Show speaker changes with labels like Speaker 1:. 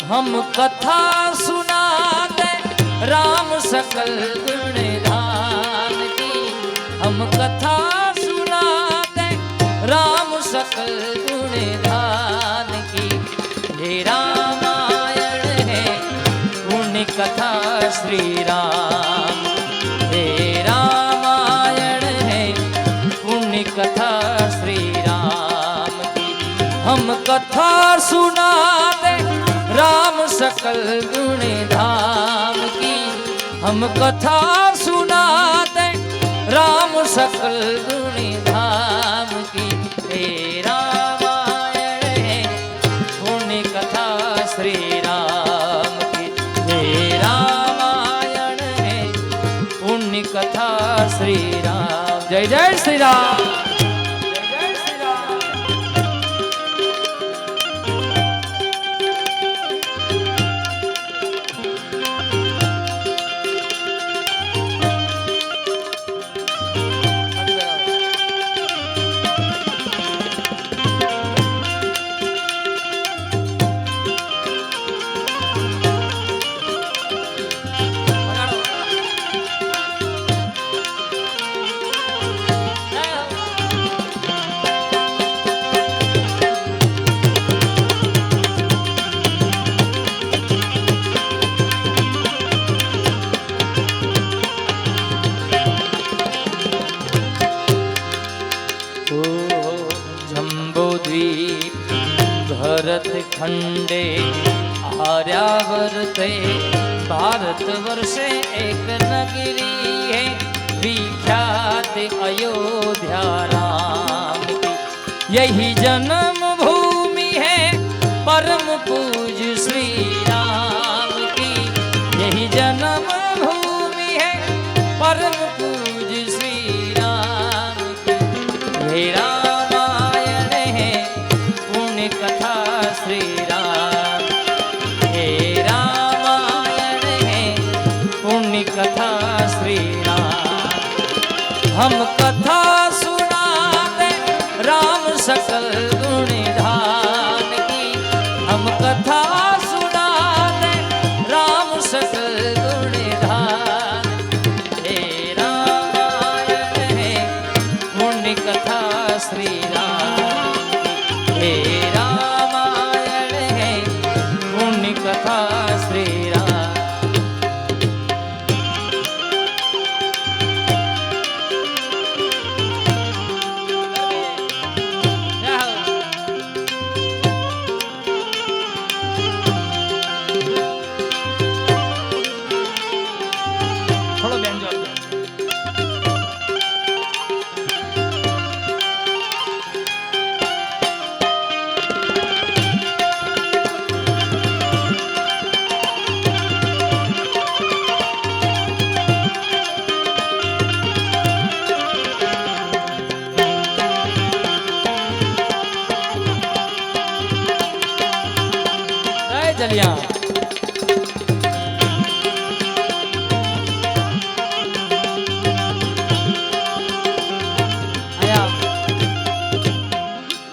Speaker 1: हम कथा सुनाते राम सकल गुण गान की। हम कथा सुनाते राम सकल गुण गान की। ये रामायण है पुण्य कथा श्री राम। ये रामायण है पुण्य कथा श्री राम की। हम कथा सुनाते राम सकल गुण धाम की। हम कथा सुनाते राम सकल गुण धाम की। हे रामायण है पुण्य कथा श्री राम की। हे रामायण है पुण्य कथा श्री राम। जय जय श्री राम। भरत खंडे आर्यावर्ते भारत वर्षे एक नगरी है विख्यात अयोध्या राम की। यही जन्म भूमि है परम पूज श्री राम की। यही जन्म भूमि है परम पूज श्री राम की। हे रामायण है पुण्य कथा श्री राम। हे रामायण है पुण्य कथा श्री राम। हम कथा सुनाते राम सकल गुण धान की। हम कथा